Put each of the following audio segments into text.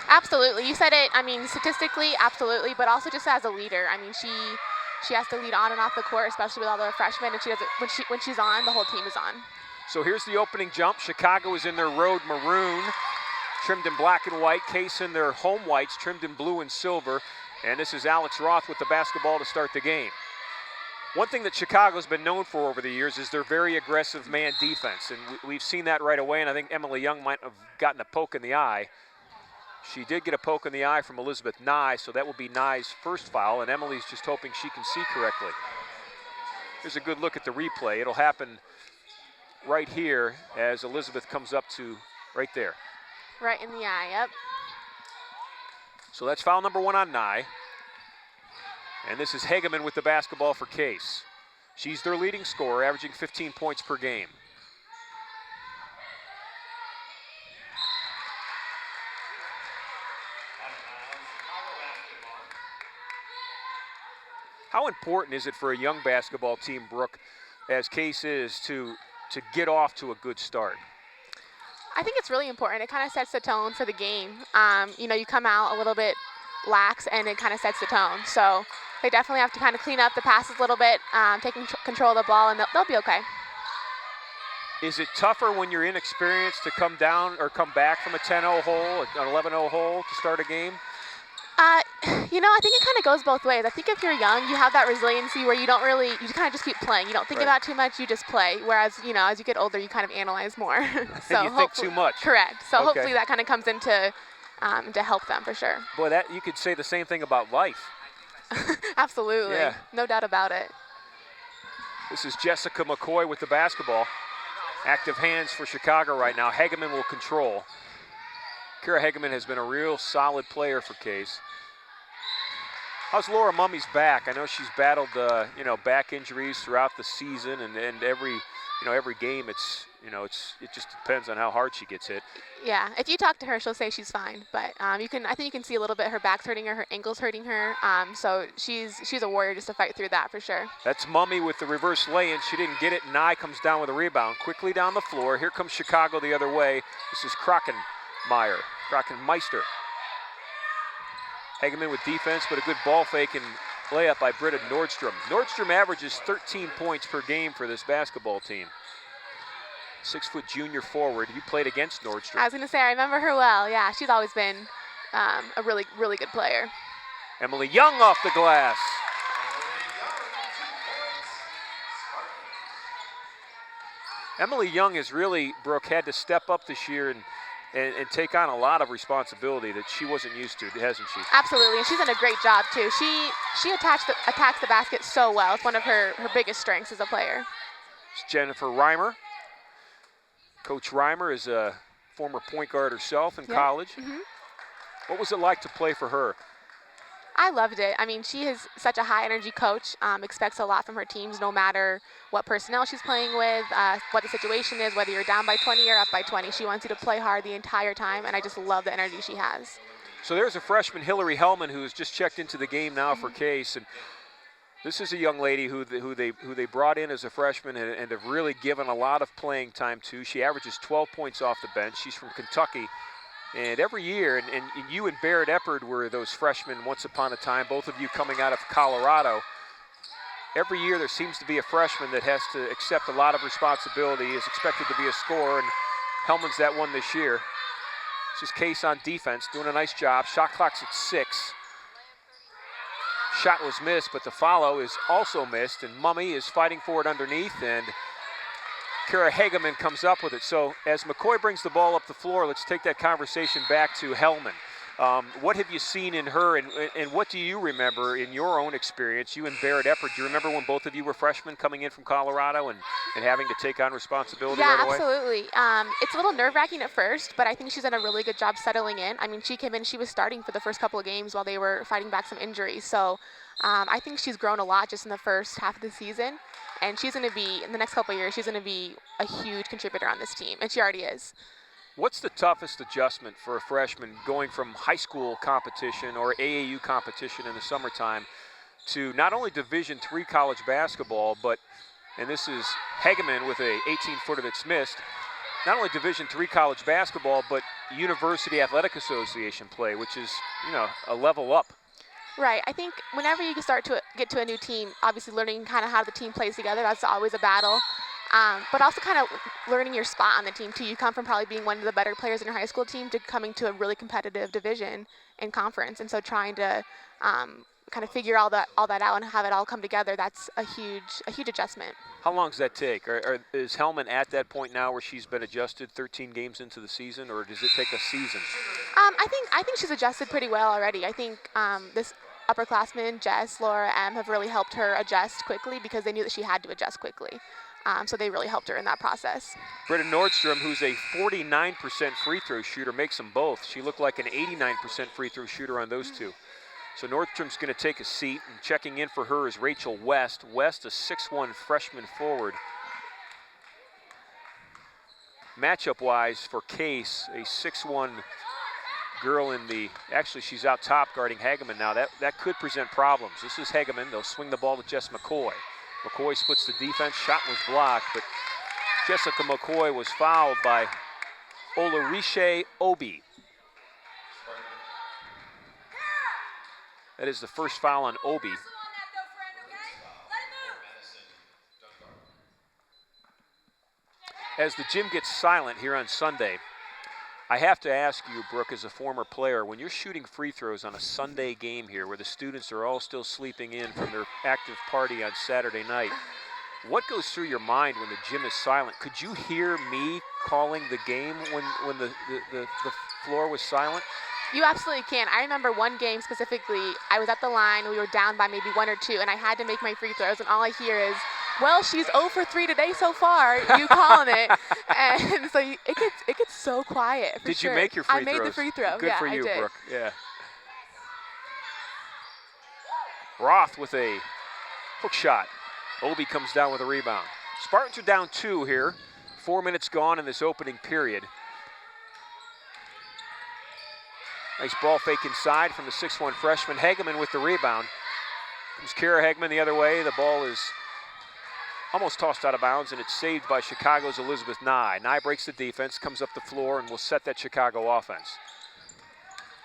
Absolutely. You said it, I mean, statistically, absolutely, but also just as a leader. I mean, she has to lead on and off the court, especially with all the freshmen, and she does it when she's on, the whole team is on. So here's the opening jump. Chicago is in their road maroon, trimmed in black and white. Case in their home whites, trimmed in blue and silver. And this is Alex Roth with the basketball to start the game. One thing that Chicago's been known for over the years is their very aggressive man defense, and we've seen that right away, and I think Emily Young might have gotten a poke in the eye. She did get a poke in the eye from Elizabeth Nye, so that will be Nye's first foul, and Emily's just hoping she can see correctly. Here's a good look at the replay. It'll happen right here as Elizabeth comes up to right there. Right in the eye, yep. So that's foul number 1 on Nye. And this is Hageman with the basketball for Case. She's their leading scorer, averaging 15 points per game. How important is it for a young basketball team, Brooke, as Case is, to get off to a good start? I think it's really important. It kind of sets the tone for the game. You know, you come out a little bit lax, and it kind of sets the tone. So they definitely have to kind of clean up the passes a little bit, taking control of the ball, and they'll be okay. Is it tougher when you're inexperienced to come down or come back from a 10-0 hole, an 11-0 hole to start a game? You know, I think it kind of goes both ways. I think if you're young, you have that resiliency where you kind of just keep playing. You don't think about too much, you just play. Whereas, you know, as you get older, you kind of analyze more. So you think too much. Correct. So hopefully that kind of comes into to help them for sure. Boy, that you could say the same thing about life. Absolutely. Yeah. No doubt about it. This is Jessica McCoy with the basketball. Active hands for Chicago right now. Hageman will control. Kara Hageman has been a real solid player for Case. How's Laura Mummy's back? I know she's battled, back injuries throughout the season, and every game, it just depends on how hard she gets hit. Yeah, if you talk to her, she'll say she's fine. But I think you can see a little bit her back's hurting her ankle's hurting her. So she's a warrior just to fight through that for sure. That's Mummy with the reverse lay-in. She didn't get it. Nye comes down with a rebound quickly down the floor. Here comes Chicago the other way. This is Krockenmeister. Hageman with defense, but a good ball fake and layup by Britta Nordstrom. Nordstrom averages 13 points per game for this basketball team. 6-foot junior forward. You played against Nordstrom. I was going to say, I remember her well. Yeah, she's always been a really, really good player. Emily Young off the glass. Emily Young has really, Brooke, had to step up this year and take on a lot of responsibility that she wasn't used to, hasn't she? Absolutely, and she's done a great job too. She attacks the basket so well. It's one of her biggest strengths as a player. It's Jennifer Reimer. Coach Reimer is a former point guard herself in college. Mm-hmm. What was it like to play for her? I loved it. I mean, she is such a high-energy coach, expects a lot from her teams no matter what personnel she's playing with, what the situation is, whether you're down by 20 or up by 20. She wants you to play hard the entire time, and I just love the energy she has. So there's a freshman, Hillary Hellman, who's just checked into the game now for Case. And this is a young lady who they brought in as a freshman and have really given a lot of playing time to. She averages 12 points off the bench. She's from Kentucky. And every year, and you and Barrett Eppard were those freshmen once upon a time, both of you coming out of Colorado. Every year there seems to be a freshman that has to accept a lot of responsibility, is expected to be a scorer, and Hellman's that one this year. This is Case on defense, doing a nice job. Shot clock's at 6. Shot was missed, but the follow is also missed, and Mummy is fighting for it underneath, and Kara Hageman comes up with it. So as McCoy brings the ball up the floor, let's take that conversation back to Hellman. What have you seen in her, and what do you remember in your own experience, you and Barrett Eppard? Do you remember when both of you were freshmen coming in from Colorado and having to take on responsibility right away? Yeah, absolutely. It's a little nerve-wracking at first, but I think she's done a really good job settling in. I mean, she came in, she was starting for the first couple of games while they were fighting back some injuries. So I think she's grown a lot just in the first half of the season. And she's going to be, in the next couple of years, she's going to be a huge contributor on this team, and she already is. What's the toughest adjustment for a freshman going from high school competition or AAU competition in the summertime to not only Division III college basketball, but, and this is Hageman with a 18-footer that's missed, not only Division III college basketball, but University Athletic Association play, which is, a level up. Right. I think whenever you start to get to a new team, obviously learning kind of how the team plays together, that's always a battle. But also kind of learning your spot on the team, too. You come from probably being one of the better players in your high school team to coming to a really competitive division and conference. And so trying to kind of figure all that out and have it all come together, that's a huge adjustment. How long does that take? Is Hellman at that point now where she's been adjusted 13 games into the season, or does it take a season? I think she's adjusted pretty well already. I think this upperclassmen, Jess, Laura, M, have really helped her adjust quickly because they knew that she had to adjust quickly. So they really helped her in that process. Britta Nordstrom, who's a 49% free throw shooter, makes them both. She looked like an 89% free throw shooter on those two. So Nordstrom's going to take a seat, and checking in for her is Rachel West. West, a 6'1" freshman forward. Matchup-wise for Case, a 6'1" girl actually she's out top guarding Hageman now. That could present problems. This is Hageman. They'll swing the ball to Jess McCoy. McCoy splits the defense. Shot was blocked, but Jessica McCoy was fouled by Olariche Obi. That is the first foul on Obi. As the gym gets silent here on Sunday, I have to ask you, Brooke, as a former player, when you're shooting free throws on a Sunday game here where the students are all still sleeping in from their active party on Saturday night, what goes through your mind when the gym is silent? Could you hear me calling the game when the floor was silent? You absolutely can. I remember one game specifically, I was at the line, we were down by maybe 1 or 2, and I had to make my free throws, and all I hear is, well, she's 0 for 3 today so far, you calling it. And so it gets so quiet, Did you make your free throws? I made the free throw. Good for you, I did. Brooke. Yeah. Roth with a hook shot. Obi comes down with a rebound. Spartans are down 2 here. 4 minutes gone in this opening period. Nice ball fake inside from the 6'1" freshman. Hageman with the rebound. Comes Kara Hageman the other way. The ball is almost tossed out of bounds, and it's saved by Chicago's Elizabeth Nye. Nye breaks the defense, comes up the floor, and will set that Chicago offense.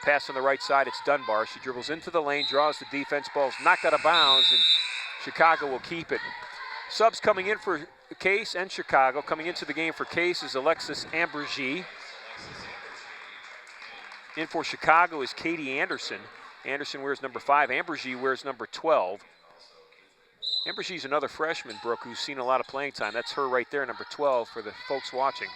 Pass on the right side, it's Dunbar. She dribbles into the lane, draws the defense. Ball's knocked out of bounds, and Chicago will keep it. Subs coming in for Case and Chicago. Coming into the game for Case is Alexis Ambergy. In for Chicago is Katie Anderson. Anderson wears number 5. Ambergy wears number 12. Ambergy's another freshman, Brooke, who's seen a lot of playing time. That's her right there, number 12, for the folks watching.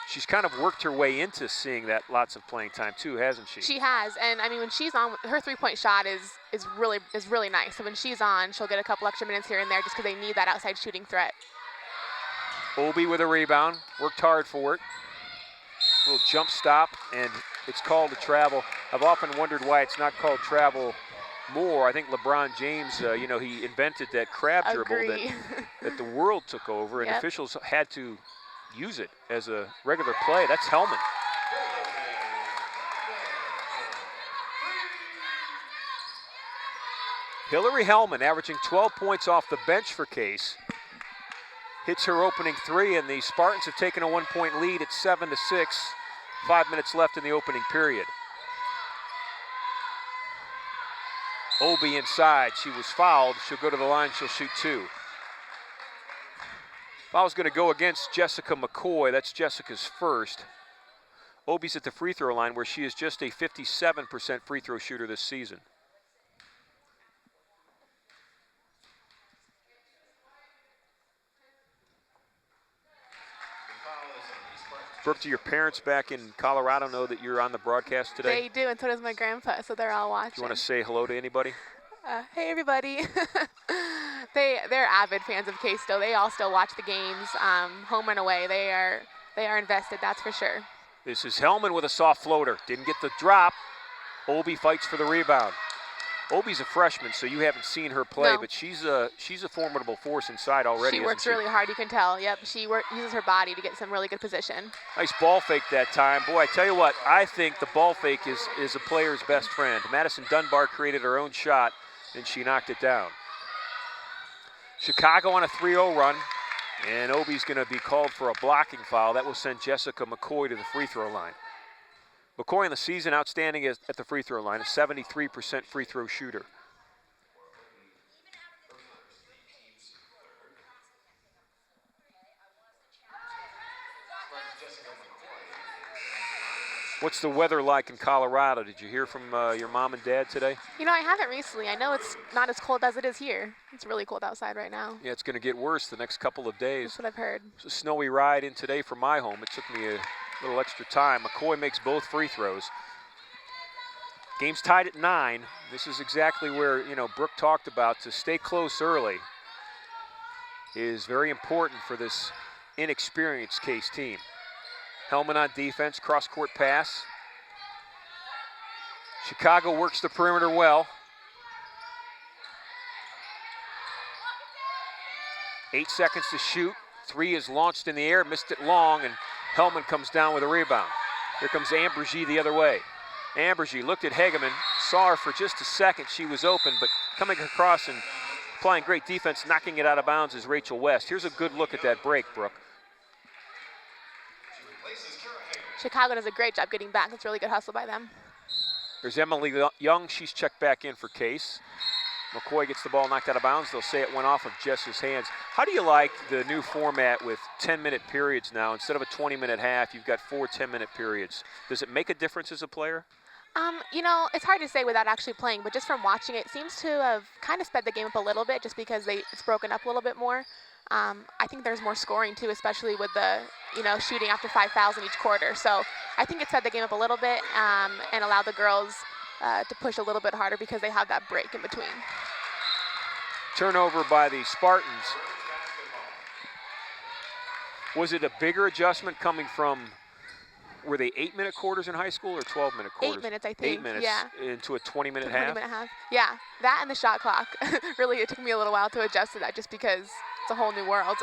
She's kind of worked her way into seeing that lots of playing time too, hasn't she? She has, and I mean when she's on, her three-point shot is really nice. So when she's on, she'll get a couple extra minutes here and there just because they need that outside shooting threat. Obi with a rebound, worked hard for it. Little jump stop, and it's called a travel. I've often wondered why it's not called travel more. I think LeBron James, he invented that crab dribble that the world took over, and officials had to use it as a regular play. That's Hellman. Hillary Hellman averaging 12 points off the bench for Case. Hits her opening 3, and the Spartans have taken a 1-point lead at 7-6. 5 minutes left in the opening period. Obi inside. She was fouled. She'll go to the line. She'll shoot 2. Foul's going to go against Jessica McCoy. That's Jessica's first. Obi's at the free throw line, where she is just a 57% free throw shooter this season. Brooke, do your parents back in Colorado know that you're on the broadcast today? They do, and so does my grandpa, so they're all watching. Do you want to say hello to anybody? Hey, everybody. They're avid fans of Case still. They all still watch the games, home and away. They are invested, that's for sure. This is Hellman with a soft floater. Didn't get the drop. Obi fights for the rebound. Obi's a freshman, so you haven't seen her play, but she's a formidable force inside already. She works really hard, you can tell. Yep, she uses her body to get some really good position. Nice ball fake that time. Boy, I tell you what, I think the ball fake is a player's best friend. Madison Dunbar created her own shot, and she knocked it down. Chicago on a 3-0 run. And Obi's going to be called for a blocking foul. That will send Jessica McCoy to the free throw line. McCoy in the season outstanding at the free throw line, a 73% free throw shooter. What's the weather like in Colorado? Did you hear from your mom and dad today? You know, I haven't recently. I know it's not as cold as it is here. It's really cold outside right now. Yeah, it's going to get worse the next couple of days. That's what I've heard. It's a snowy ride in today from my home. It took me a little extra time. McCoy makes both free throws. Game's tied at 9. This is exactly where, Brooke talked about, to stay close early is very important for this inexperienced Case team. Hellman on defense, cross-court pass. Chicago works the perimeter well. 8 seconds to shoot. 3 is launched in the air, missed it long, and Hellman comes down with a rebound. Here comes Ambergy the other way. Ambergy looked at Hageman, saw her for just a second. She was open, but coming across and applying great defense, knocking it out of bounds is Rachel West. Here's a good look at that break, Brooke. Chicago does a great job getting back. It's really good hustle by them. There's Emily Young. She's checked back in for Case. McCoy gets the ball knocked out of bounds. They'll say it went off of Jess's hands. How do you like the new format with 10-minute periods now? Instead of a 20-minute half, you've got 4 10-minute periods. Does it make a difference as a player? It's hard to say without actually playing, but just from watching it seems to have kind of sped the game up a little bit just because it's broken up a little bit more. I think there's more scoring too, especially with the, shooting after 5 fouls in each quarter. So I think it sped the game up a little bit and allowed the girls to push a little bit harder because they have that break in between. Turnover by the Spartans. Was it a bigger adjustment coming from, were they 8-minute quarters in high school or 12-minute quarters? 8 minutes, I think. 8 minutes into a 20-minute half? 20-minute half. Yeah, that and the shot clock. Really, it took me a little while to adjust to that just because it's a whole new world.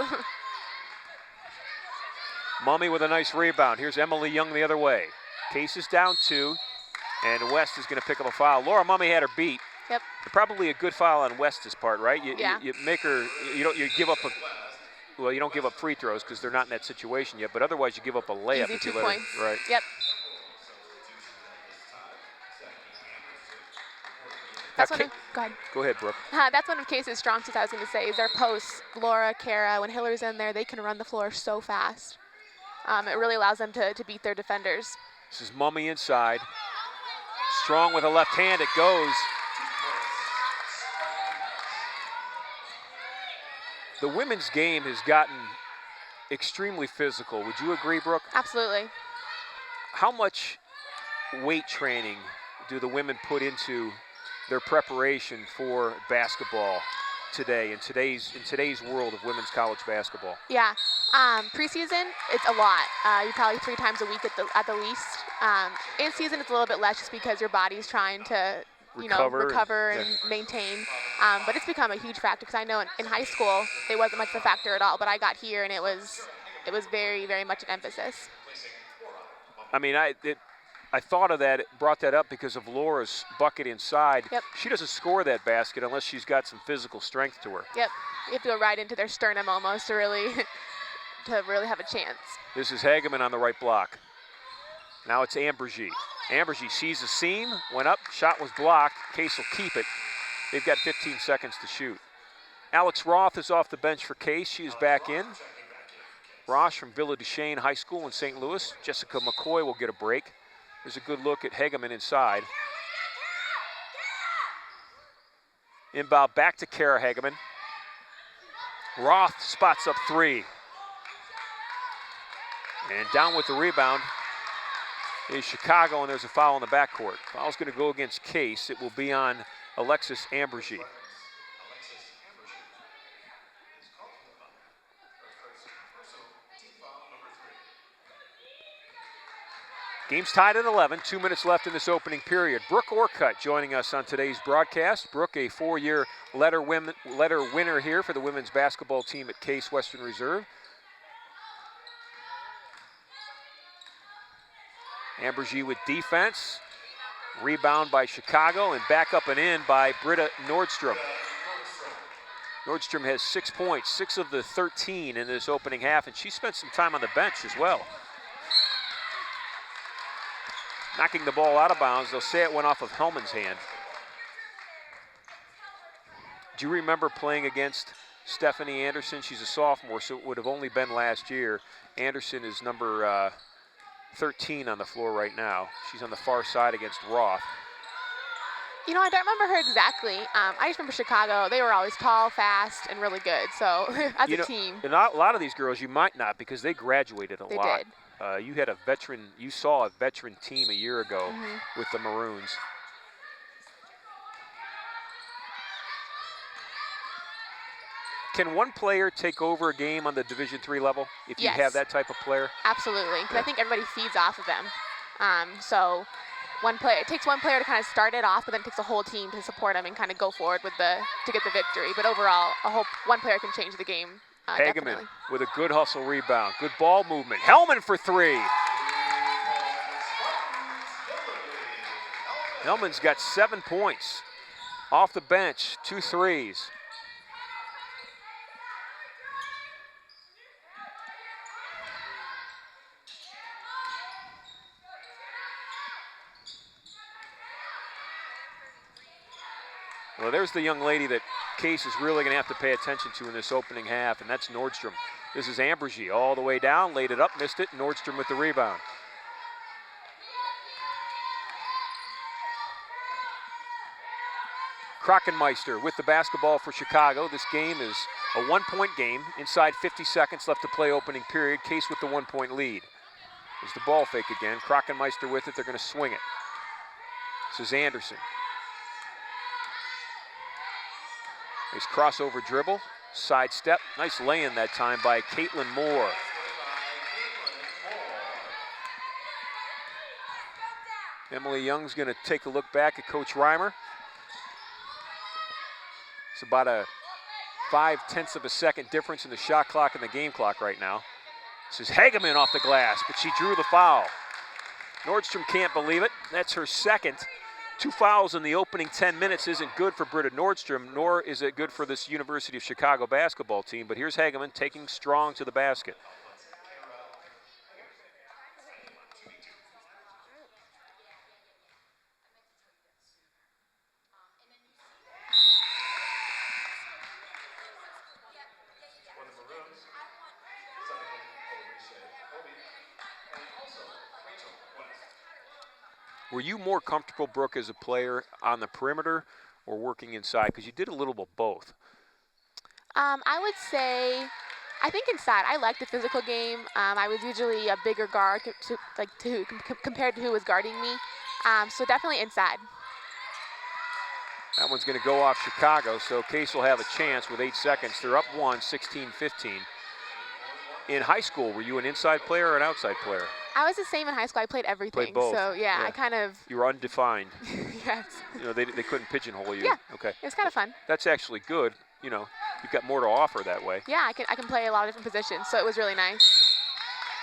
Mummy with a nice rebound. Here's Emily Young the other way. Case is down 2, and West is going to pick up a foul. Laura Mummy had her beat. Yep. Probably a good foul on West's part, right? You make her, you give up you don't give up free throws because they're not in that situation yet, but otherwise you give up a layup. Easy if 2 you let points. her, right? Yep. That's one of, go ahead. Go ahead, Brooke. That's one of Case's strong suits, I was going to say, is their posts. Laura, Kara, when Hillary's in there, they can run the floor so fast. It really allows them to beat their defenders. This is Mummy inside. Strong with a left hand, it goes. The women's game has gotten extremely physical. Would you agree, Brooke? Absolutely. How much weight training do the women put into their preparation for basketball today, in today's world of women's college basketball? Yeah, preseason, it's a lot. You probably 3 times a week at the least. In season, it's a little bit less just because your body's trying to recover and maintain. But it's become a huge factor because I know in high school it wasn't much of a factor at all. But I got here and it was very, very much an emphasis. I mean, I thought of that, brought that up because of Laura's bucket inside. Yep. She doesn't score that basket unless she's got some physical strength to her. Yep. You have to go right into their sternum almost to really have a chance. This is Hageman on the right block. Now it's Ambergy. Ambergy sees the seam, went up, shot was blocked. Case will keep it. They've got 15 seconds to shoot. Alex Roth is off the bench for Case. She is back in. Rosh from Villa Duchesne High School in St. Louis. Jessica McCoy will get a break. There's a good look at Hageman inside. Inbound back to Kara Hageman. Roth spots up 3. And down with the rebound is Chicago, and there's a foul in the backcourt. Foul's going to go against Case. It will be on Alexis Ambergy. Game's tied at 11, 2 minutes left in this opening period. Brooke Orcutt joining us on today's broadcast. Brooke, a 4-year letter winner here for the women's basketball team at Case Western Reserve. Ambergy with defense. Rebound by Chicago and back up and in by Britta Nordstrom. Nordstrom has 6 points, 6 of the 13 in this opening half, and she spent some time on the bench as well. Knocking the ball out of bounds. They'll say it went off of Hellman's hand. Do you remember playing against Stephanie Anderson? She's a sophomore, so it would have only been last year. Anderson is number 13 on the floor right now. She's on the far side against Roth. You know, I don't remember her exactly. I just remember Chicago. They were always tall, fast, and really good. So as a team. And a lot of these girls you might not, because they graduated a lot. They did. You had you saw a veteran team a year ago with the Maroons. Can one player take over a game on the Division III level if you have that type of player? Absolutely, because I think everybody feeds off of them. So it takes one player to kind of start it off, but then it takes a whole team to support them and kind of go forward to get the victory. But overall, one player can change the game. Hageman Definitely. with a good hustle rebound, good ball movement. Hellman for 3. Hellman's got 7 points off the bench, 2 threes. Well, there's the young lady that Case is really going to have to pay attention to in this opening half, and that's Nordstrom. This is Ambergy all the way down, laid it up, missed it. Nordstrom with the rebound. Krockenmeister with the basketball for Chicago. This game is a 1-point game. Inside 50 seconds left to play opening period. Case with the 1-point lead. There's the ball fake again. Krockenmeister with it. They're going to swing it. This is Anderson. Nice crossover dribble, sidestep. Nice lay-in that time by Caitlin Moore. Emily Young's going to take a look back at Coach Reimer. It's about a 0.5 of a second difference in the shot clock and the game clock right now. This is Hageman off the glass, but she drew the foul. Nordstrom can't believe it. That's her second. 2 fouls in the opening 10 minutes isn't good for Britta Nordstrom, nor is it good for this University of Chicago basketball team. But here's Hageman taking strong to the basket. Were you more comfortable, Brooke, as a player on the perimeter or working inside? Because you did a little of both. I would say, I think inside. I liked the physical game. I was usually a bigger guard compared to who was guarding me. So definitely inside. That one's going to go off Chicago, so Case will have a chance with 8 seconds. They're up 1, 16-15. In high school, were you an inside player or an outside player? I was the same in high school. I played everything. Played both. So, yeah, I kind of... You were undefined. Yes. You know, they couldn't pigeonhole you. Yeah. Okay. It was kind of fun. That's actually good. You know, you've got more to offer that way. Yeah, I can play a lot of different positions, so it was really nice.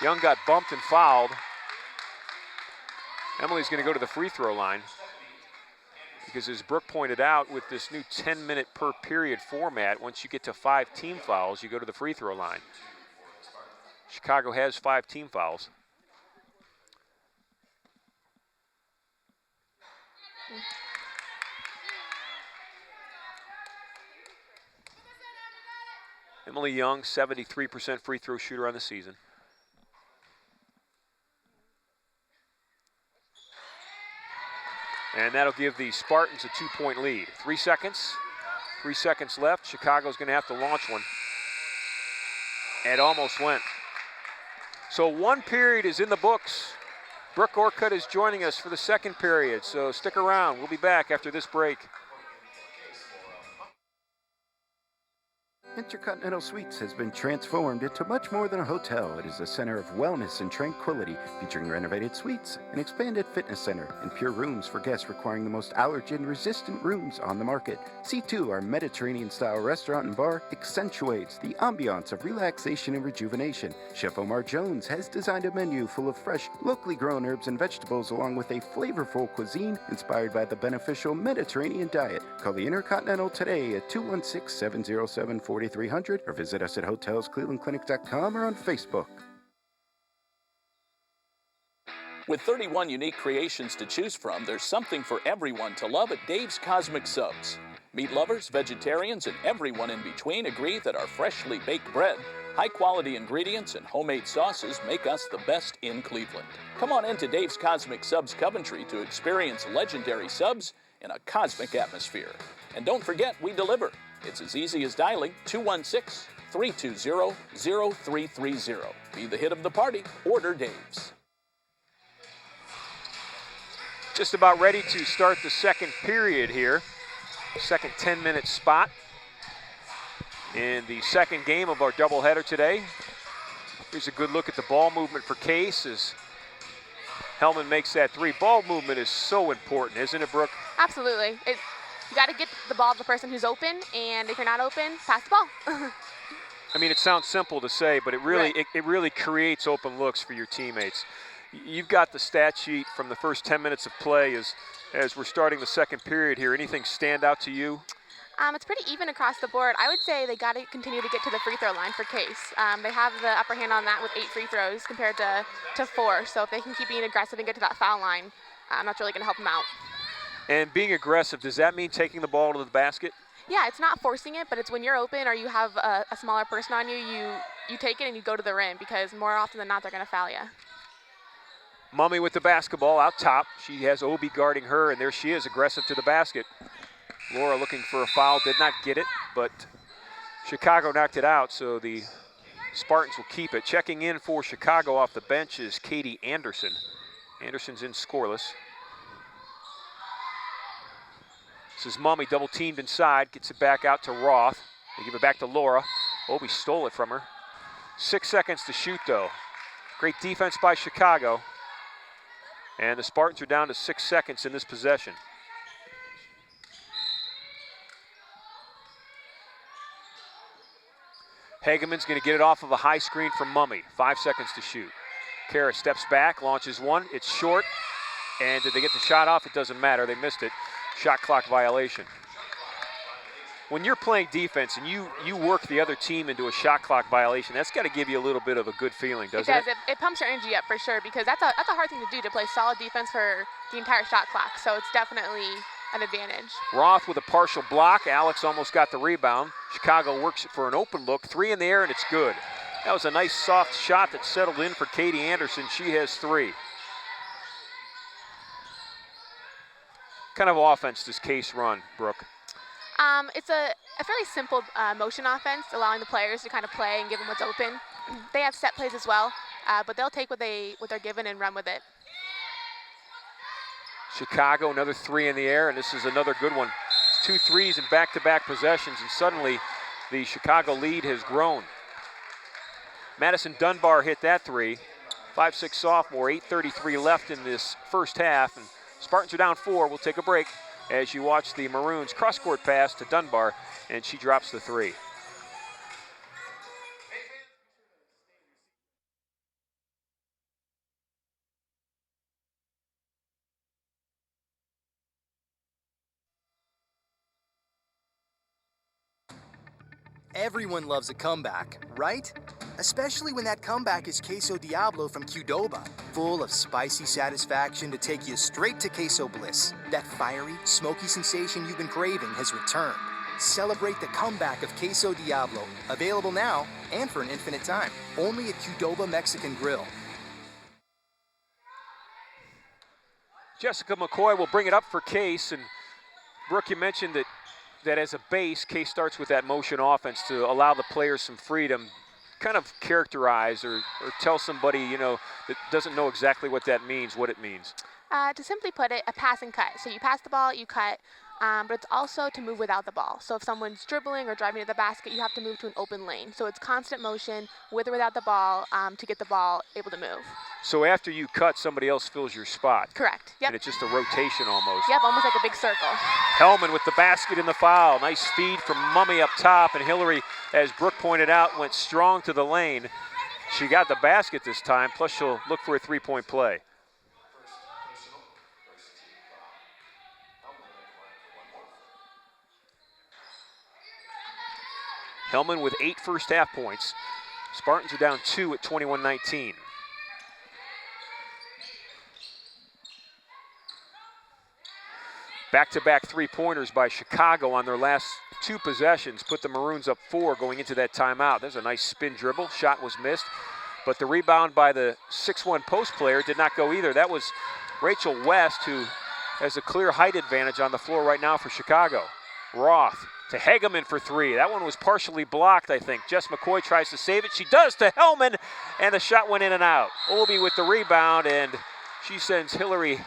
Young got bumped and fouled. Emily's going to go to the free throw line. Because as Brooke pointed out, with this new 10-minute per period format, once you get to 5 team fouls, you go to the free throw line. Chicago has 5 team fouls. Emily Young, 73% free throw shooter on the season. And that'll give the Spartans a 2-point lead. 3 seconds. 3 seconds left. Chicago's going to have to launch one. And almost went. So 1 period is in the books. Brooke Orcutt is joining us for the 2nd period, so stick around. We'll be back after this break. Intercontinental Suites has been transformed into much more than a hotel. It is a center of wellness and tranquility, featuring renovated suites, an expanded fitness center, and pure rooms for guests requiring the most allergen-resistant rooms on the market. C2, our Mediterranean-style restaurant and bar, accentuates the ambiance of relaxation and rejuvenation. Chef Omar Jones has designed a menu full of fresh, locally grown herbs and vegetables, along with a flavorful cuisine inspired by the beneficial Mediterranean diet. Call the Intercontinental today at 216-707-4300 or visit us at hotelsclevelandclinic.com or on Facebook. With 31 unique creations to choose from, there's something for everyone to love at Dave's Cosmic Subs. Meat lovers, vegetarians, and everyone in between agree that our freshly baked bread, high-quality ingredients, and homemade sauces make us the best in Cleveland. Come on into Dave's Cosmic Subs Coventry to experience legendary subs in a cosmic atmosphere. And don't forget, we deliver. It's as easy as dialing 216-320-0330. Be the hit of the party. Order Dave's. Just about ready to start the second period here. Second 10-minute spot in the second game of our doubleheader today. Here's a good look at the ball movement for Case as Hellman makes that three. Ball movement is so important, isn't it, Brooke? Absolutely. You got to get the ball to the person who's open, and if you're not open, pass the ball. I mean, it sounds simple to say, but it really Right. it really creates open looks for your teammates. You've got the stat sheet from the first 10 minutes of play as we're starting the second period here. Anything stand out to you? It's pretty even across the board. I would say they got to continue to get to the free throw line for Case. They have the upper hand on that with 8 free throws compared to 4. So if they can keep being aggressive and get to that foul line, that's really going to help them out. And being aggressive, does that mean taking the ball to the basket? Yeah, it's not forcing it, but it's when you're open or you have a smaller person on you, you take it and you go to the rim because more often than not, they're going to foul you. Mummy with the basketball out top. She has Obi guarding her, and there she is, aggressive to the basket. Laura looking for a foul, did not get it, but Chicago knocked it out, so the Spartans will keep it. Checking in for Chicago off the bench is Katie Anderson. Anderson's in scoreless. This is Mummy, double teamed inside, gets it back out to Roth. They give it back to Laura. Obi stole it from her. 6 seconds to shoot, though. Great defense by Chicago. And the Spartans are down to 6 seconds in this possession. Hageman's going to get it off of a high screen from Mummy. 5 seconds to shoot. Kara steps back, launches one. It's short. And did they get the shot off? It doesn't matter. They missed it. Shot clock violation. When you're playing defense and you work the other team into a shot clock violation, that's got to give you a little bit of a good feeling, doesn't it? It does. It pumps your energy up for sure because that's a hard thing to do, to play solid defense for the entire shot clock. So it's definitely an advantage. Roth with a partial block. Alex almost got the rebound. Chicago works it for an open look. 3 in the air, and it's good. That was a nice soft shot that settled in for Katie Anderson. She has 3. What kind of offense does Case run, Brooke? It's a fairly simple motion offense, allowing the players to kind of play and give them what's open. They have set plays as well, but they'll take what they're given and run with it. Chicago, another 3 in the air, and this is another good one. It's 2 threes in back-to-back possessions, and suddenly the Chicago lead has grown. Madison Dunbar hit that 3. 5'6" sophomore, 8:33 left in this first half, and Spartans are down 4. We'll take a break as you watch the Maroons cross-court pass to Dunbar, and she drops the 3. Everyone loves a comeback, right? Especially when that comeback is Queso Diablo from Qdoba, full of spicy satisfaction to take you straight to queso bliss. That fiery, smoky sensation you've been craving has returned. Celebrate the comeback of Queso Diablo, available now and for an infinite time, only at Qdoba Mexican Grill. Jessica McCoy will bring it up for Case, and Brooke, you mentioned that as a base, Case starts with that motion offense to allow the players some freedom. Kind of characterize or tell somebody, that doesn't know exactly what that means, what it means. To simply put it, a pass and cut. So you pass the ball, you cut. but it's also to move without the ball. So if someone's dribbling or driving to the basket, you have to move to an open lane. So it's constant motion with or without the ball to get the ball able to move. So after you cut, somebody else fills your spot. Correct. Yep. And it's just a rotation almost. Yep, almost like a big circle. Hellman with the basket and the foul. Nice feed from Mummy up top, and Hillary, as Brooke pointed out, went strong to the lane. She got the basket this time, plus she'll look for a three-point play. Hellman with 8 first-half points. Spartans are down 2 at 21-19. Back-to-back three-pointers by Chicago on their last 2 possessions put the Maroons up 4 going into that timeout. There's a nice spin dribble. Shot was missed, but the rebound by the 6'1" post player did not go either. That was Rachel West, who has a clear height advantage on the floor right now for Chicago. Roth to Hageman for 3. That one was partially blocked, I think. Jess McCoy tries to save it. She does to Hellman, and the shot went in and out. Olby with the rebound, and she sends Hillary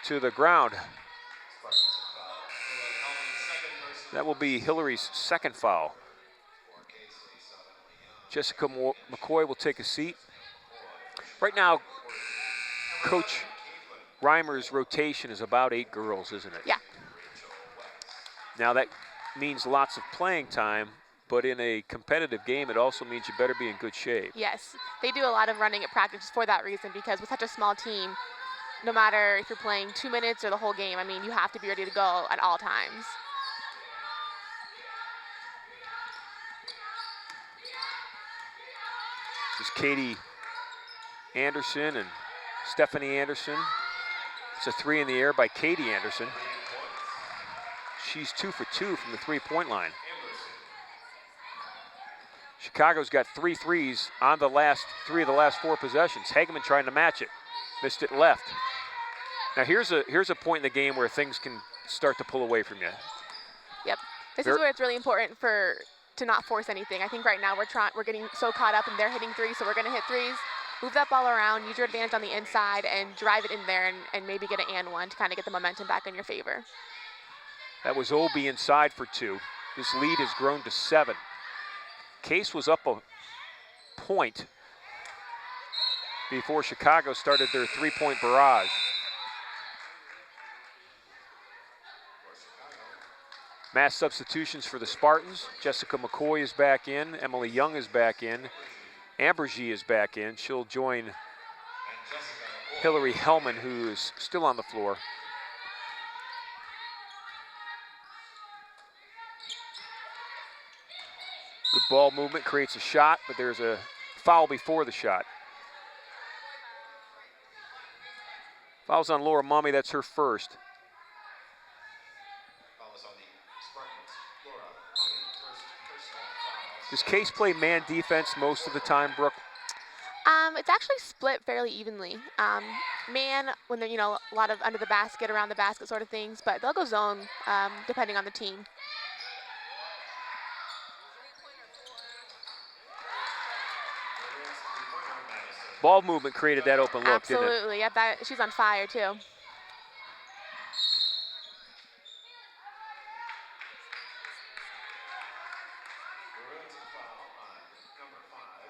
to the ground. That will be Hillary's second foul. Jessica McCoy will take a seat. Right now, Coach Reimer's rotation is about 8 girls, isn't it? Yeah. Now that means lots of playing time, but in a competitive game, it also means you better be in good shape. Yes, they do a lot of running at practice for that reason, because with such a small team, no matter if you're playing 2 minutes or the whole game, I mean, you have to be ready to go at all times. This is Katie Anderson and Stephanie Anderson. It's a 3 in the air by Katie Anderson. She's 2 for 2 from the three-point line. Chicago's got 3 threes on the last 3 of the last 4 possessions. Hageman trying to match it. Missed it left. Now here's a point in the game where things can start to pull away from you. Yep. This is where it's really important to not force anything. I think right now we're getting so caught up and they're hitting 3s, so we're going to hit 3s. Move that ball around, use your advantage on the inside, and drive it in there and maybe get an and one to kind of get the momentum back in your favor. That was Olby inside for 2. This lead has grown to 7. Case was up a point before Chicago started their 3-point barrage. Mass substitutions for the Spartans. Jessica McCoy is back in. Emily Young is back in. Ambergy is back in. She'll join Hillary Hellman, who is still on the floor. Good ball movement, creates a shot, but there's a foul before the shot. Foul's on Laura Mummy, that's her first. Does Case play man defense most of the time, Brooke? It's actually split fairly evenly. Man, when they're, a lot of under the basket, around the basket sort of things, but they'll go zone depending on the team. Ball movement created that open look, didn't it? Absolutely. Yep, she's on fire too.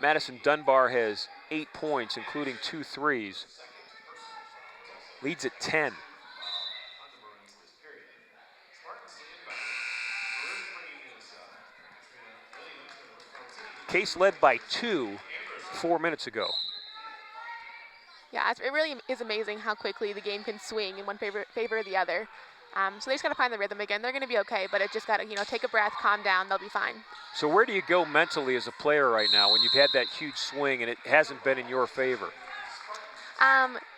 Madison Dunbar has 8 points, including 2 threes. Leads at 10. Case led by 2 4 minutes ago. Yeah, it really is amazing how quickly the game can swing in one favor or the other. So they just got to find the rhythm again. They're going to be okay, but it just got to, take a breath, calm down. They'll be fine. So where do you go mentally as a player right now when you've had that huge swing and it hasn't been in your favor?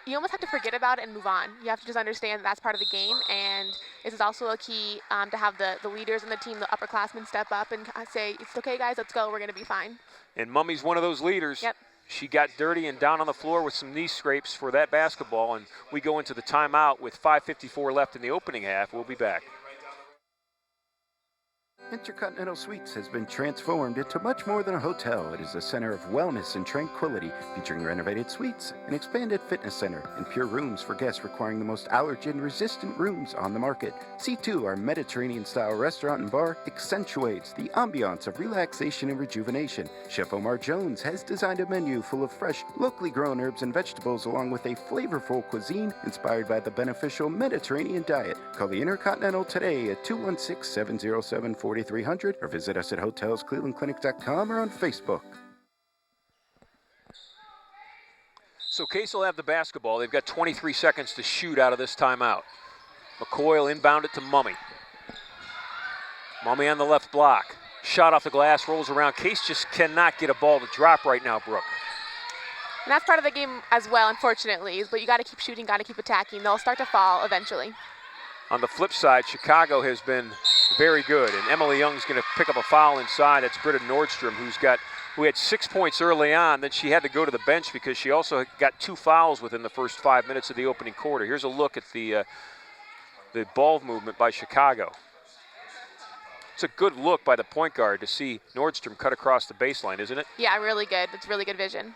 You almost have to forget about it and move on. You have to just understand that that's part of the game, and this is also a key to have the leaders in the team, the upperclassmen, step up and say, it's okay, guys, let's go. We're going to be fine. And Mummy's one of those leaders. Yep. She got dirty and down on the floor with some knee scrapes for that basketball, and we go into the timeout with 5:54 left in the opening half. We'll be back. Intercontinental Suites has been transformed into much more than a hotel. It is a center of wellness and tranquility, featuring renovated suites, an expanded fitness center, and pure rooms for guests requiring the most allergen-resistant rooms on the market. C2, our Mediterranean-style restaurant and bar, accentuates the ambiance of relaxation and rejuvenation. Chef Omar Jones has designed a menu full of fresh, locally grown herbs and vegetables, along with a flavorful cuisine inspired by the beneficial Mediterranean diet. Call the Intercontinental today at 216-707-4300 or visit us at hotelsclevelandclinic.com or on Facebook. So Case will have the basketball. They've got 23 seconds to shoot out of this timeout. McCoy will inbound it to Mummy. Mummy on the left block. Shot off the glass, rolls around. Case just cannot get a ball to drop right now, Brooke. And that's part of the game as well, unfortunately. But you got to keep shooting, got to keep attacking. They'll start to fall eventually. On the flip side, Chicago has been very good, and Emily Young's going to pick up a foul inside. That's Britta Nordstrom, who had 6 points early on. Then she had to go to the bench because she also got 2 fouls within the first 5 minutes of the opening quarter. Here's a look at the ball movement by Chicago. It's a good look by the point guard to see Nordstrom cut across the baseline, isn't it? Yeah, really good. It's really good vision.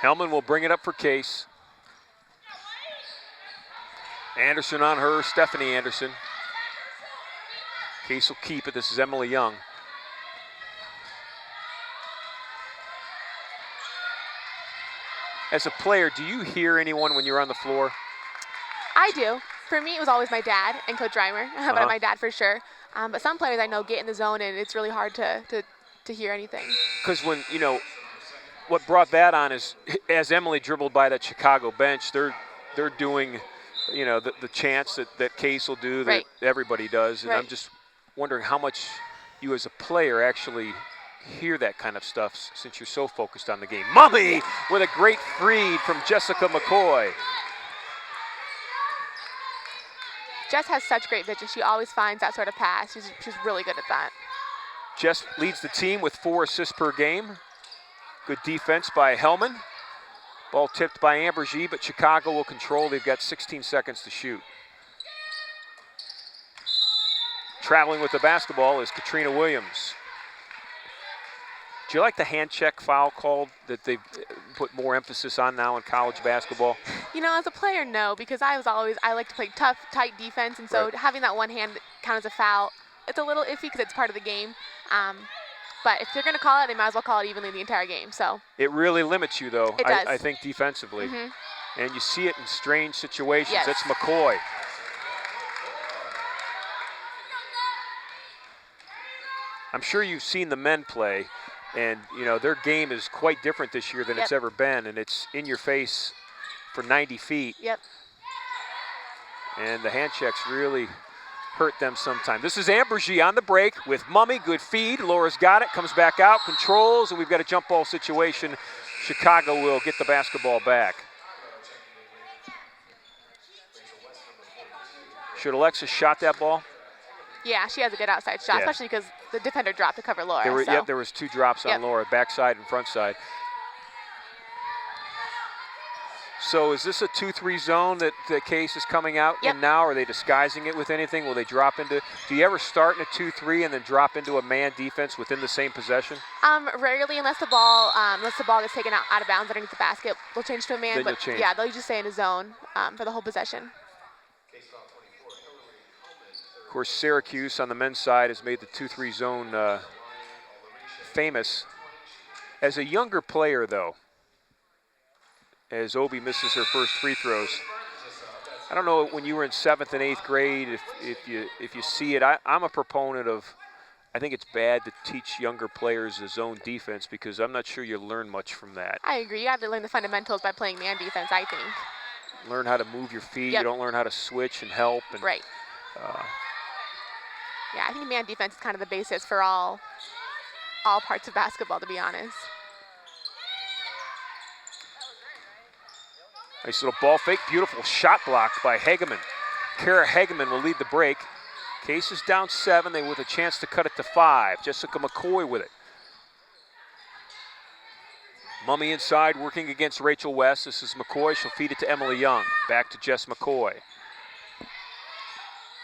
Hellman will bring it up for Case. Anderson on her, Stephanie Anderson. Case will keep it. This is Emily Young. As a player, do you hear anyone when you're on the floor? I do. For me, it was always my dad and Coach Reimer, but my dad for sure. But some players I know get in the zone, and it's really hard to hear anything. Because when, what brought that on is as Emily dribbled by that Chicago bench, they're doing, the chants that Case will do, that everybody does. And I'm just wondering how much you as a player actually hear that kind of stuff since you're so focused on the game. Mummy with a great feed from Jessica McCoy. Jess has such great vision. She always finds that sort of pass. She's really good at that. Jess leads the team with 4 assists per game. Good defense by Hellman. Ball tipped by Ambergy, but Chicago will control. They've got 16 seconds to shoot. Traveling with the basketball is Katrina Williams. Do you like the hand check foul called that they've put more emphasis on now in college basketball? As a player, no, because I like to play tough, tight defense, and so having that one hand count as a foul, it's a little iffy because it's part of the game. But if they're going to call it, they might as well call it evenly the entire game. So it really limits you, though. It does. I think defensively, and you see it in strange situations. Yes. That's McCoy. I'm sure you've seen the men play, and their game is quite different this year than it's ever been, and it's in your face for 90 feet. Yep. And the hand checks really hurt them sometime. This is Ambergy on the break with Mummy. Good feed. Laura's got it. Comes back out. Controls. And we've got a jump ball situation. Chicago will get the basketball back. Should Alexis shot that ball? Yeah, she has a good outside shot, especially because the defender dropped to cover Laura. There was 2 drops on Laura, backside and front side. So is this a 2-3 zone that the Case is coming out in now? Are they disguising it with anything? Will they drop into – do you ever start in a 2-3 and then drop into a man defense within the same possession? Rarely, unless the ball gets taken out of bounds underneath the basket. They'll change to a man, then but they'll just stay in a zone for the whole possession. Of course, Syracuse on the men's side has made the 2-3 zone famous. As a younger player, though, as Obi misses her first free throws, I don't know when you were in 7th and 8th grade if you see it. I'm a proponent of, I think it's bad to teach younger players a zone defense because I'm not sure you learn much from that. I agree. You have to learn the fundamentals by playing man defense, I think. Learn how to move your feet. You don't learn how to switch and help. And, yeah, I think man defense is kind of the basis for all parts of basketball, to be honest. Nice little ball fake. Beautiful shot block by Hageman. Kara Hageman will lead the break. Case is down 7. They with a chance to cut it to 5. Jessica McCoy with it. Mummy inside, working against Rachel West. This is McCoy. She'll feed it to Emily Young. Back to Jess McCoy.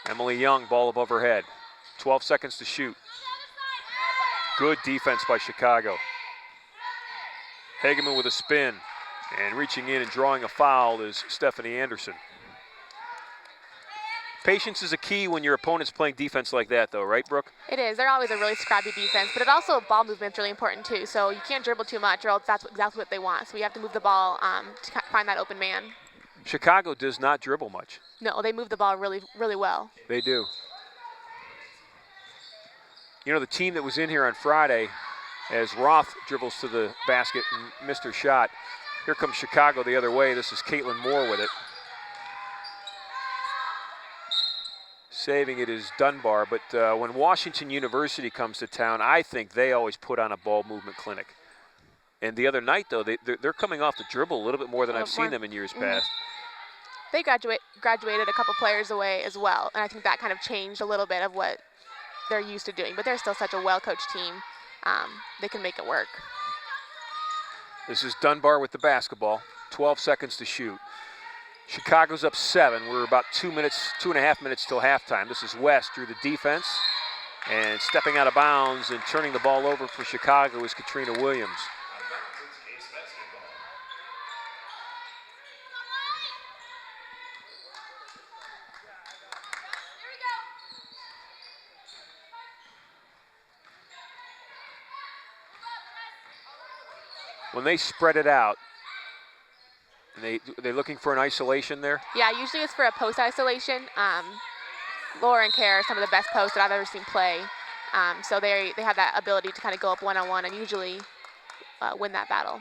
Emily Young, ball above her head. 12 seconds to shoot. Good defense by Chicago. Hageman with a spin. And reaching in and drawing a foul is Stephanie Anderson. Patience is a key when your opponent's playing defense like that, though, right, Brooke? It is. They're always a really scrappy defense, but it also, ball movement's really important, too. So you can't dribble too much, or else that's exactly what they want. So you have to move the ball to find that open man. Chicago does not dribble much. No, they move the ball really, really well. They do. You know, the team that was in here on Friday, as Roth dribbles to the basket and missed her shot, here comes Chicago the other way. This is Caitlin Moore with it. Saving it is Dunbar, but when Washington University comes to town, I think they always put on a ball movement clinic. And the other night, though, they're coming off the dribble a little bit more than I've seen them in years past. They graduated a couple players away as well, and I think that kind of changed a little bit of what they're used to doing. But they're still such a well-coached team. They can make it work. This is Dunbar with the basketball. 12 seconds to shoot. Chicago's up 7. We're about 2.5 minutes till halftime. This is West through the defense. And stepping out of bounds and turning the ball over for Chicago is Katrina Williams. When they spread it out, they're looking for an isolation there? Yeah, usually it's for a post isolation. Laura and Kara are some of the best posts that I've ever seen play. So they have that ability to kind of go up one-on-one and usually win that battle.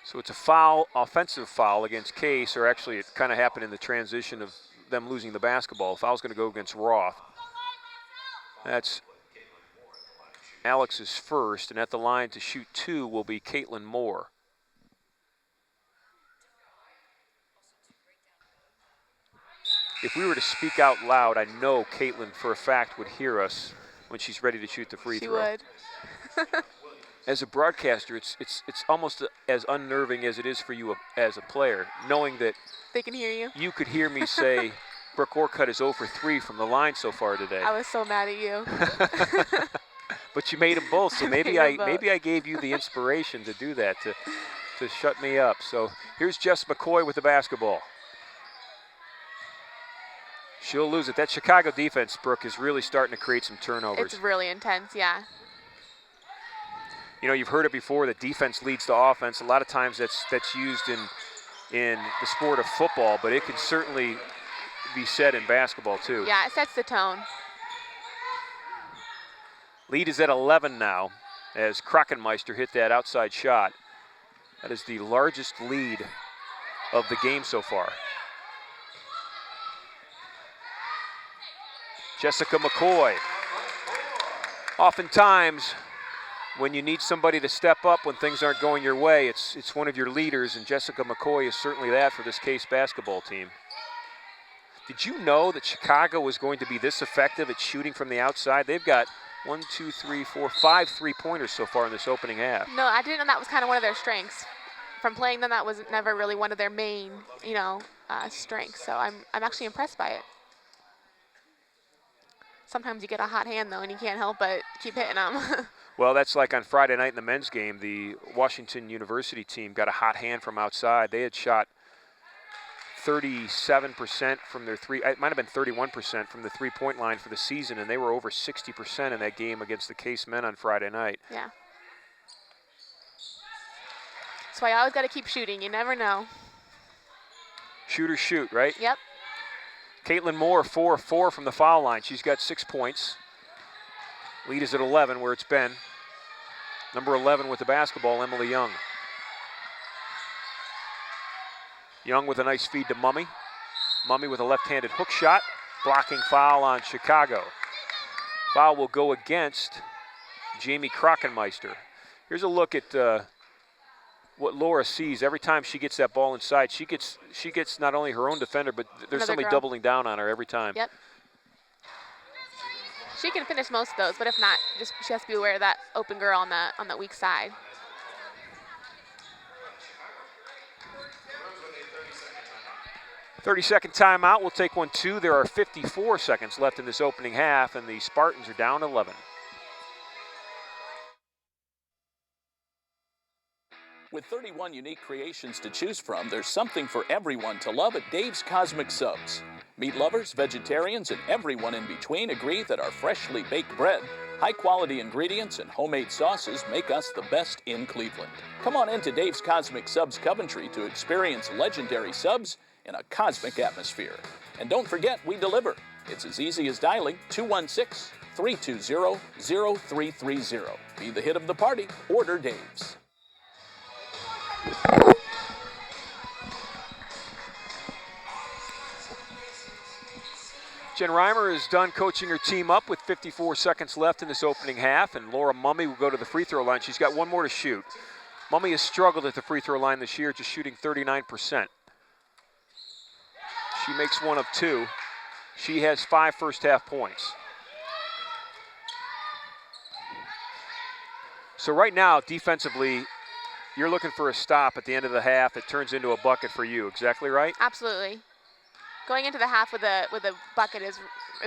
So it's a foul, offensive foul against Case, or actually it kind of happened in the transition of them losing the basketball. Foul's going to go against Roth. That's Alex's first, and at the line to shoot 2 will be Caitlin Moore. If we were to speak out loud, I know Caitlin for a fact would hear us when she's ready to shoot the free throw. She would. As a broadcaster, it's almost as unnerving as it is for you as a player, knowing that they can hear you. You could hear me say, Brooke Orcutt is 0 for 3 from the line so far today. I was so mad at you. But you made them both, so maybe I gave you the inspiration to do that, to shut me up. So here's Jess McCoy with the basketball. She'll lose it. That Chicago defense, Brooke, is really starting to create some turnovers. It's really intense, yeah. You know, you've heard it before that defense leads to offense. A lot of times that's used in the sport of football, but it can certainly be said in basketball too. Yeah, it sets the tone. Lead is at 11 now as Krockenmeister hit that outside shot. That is the largest lead of the game so far. Jessica McCoy. Oftentimes, when you need somebody to step up when things aren't going your way, it's one of your leaders, and Jessica McCoy is certainly that for this Case basketball team. Did you know that Chicago was going to be this effective at shooting from the outside? They've got 5 3-pointers so far in this opening half. No, I didn't know that was kind of one of their strengths. From playing them, that was never really one of their main, strengths. So I'm actually impressed by it. Sometimes you get a hot hand, though, and you can't help but keep hitting them. Well, that's like on Friday night in the men's game. The Washington University team got a hot hand from outside. They had shot 37% from their it might have been 31% from the three-point line for the season, and they were over 60% in that game against the Case men on Friday night. Yeah. That's why you always got to keep shooting. You never know. Shoot or shoot, right? Yep. Caitlin Moore, 4-4 from the foul line. She's got 6 points. Lead is at 11, where it's been. Number 11 with the basketball, Emily Young. Young with a nice feed to Mummy. Mummy with a left-handed hook shot. Blocking foul on Chicago. Foul will go against Jamie Krockenmeister. Here's a look at what Laura sees every time she gets that ball inside. She gets not only her own defender, but there's Another somebody girl. doubling down on her every time. Yep. She can finish most of those, but if not, just she has to be aware of that open girl on the weak side. "30-second timeout. We'll take one too. There are 54 seconds left in this opening half, and the Spartans are down 11. With 31 unique creations to choose from, there's something for everyone to love at Dave's Cosmic Subs. Meat lovers, vegetarians, and everyone in between agree that our freshly baked bread, high-quality ingredients, and homemade sauces make us the best in Cleveland. Come on into Dave's Cosmic Subs Coventry to experience legendary subs in a cosmic atmosphere. And don't forget, we deliver. It's as easy as dialing 216-320-0330. Be the hit of the party. Order Dave's. Jen Reimer is done coaching her team up with 54 seconds left in this opening half, and Laura Mummy will go to the free throw line. She's got one more to shoot. Mummy has struggled at the free throw line this year, just shooting 39%. She makes one of two. She has 5 first half points. So right now, defensively, you're looking for a stop at the end of the half that turns into a bucket for you. Exactly right? Absolutely. Going into the half with a bucket is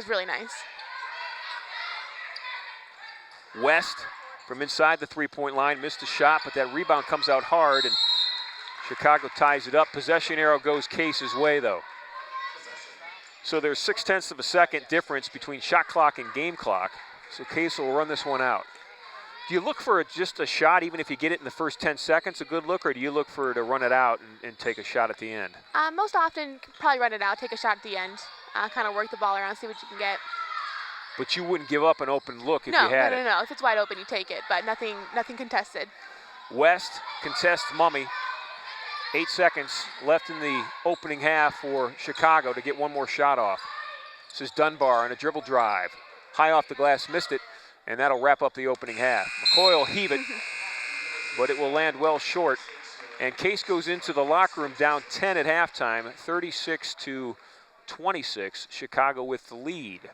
really nice. West from inside the three-point line missed a shot, but that rebound comes out hard, and Chicago ties it up. Possession arrow goes Case's way, though. So there's 0.6 of a second difference between shot clock and game clock. So Case will run this one out. Do you look for just a shot, even if you get it in the first 10 seconds, a good look, or do you look for to run it out and take a shot at the end? Most often, probably run it out, take a shot at the end, kind of work the ball around, see what you can get. But you wouldn't give up an open look if you had it. No. If it's wide open, you take it, but nothing contested. West contests Mummy. 8 seconds left in the opening half for Chicago to get one more shot off. This is Dunbar on a dribble drive. High off the glass, missed it. And that'll wrap up the opening half. McCoy will heave it, but it will land well short. And Case goes into the locker room down 10 at halftime, 36-26, Chicago with the lead.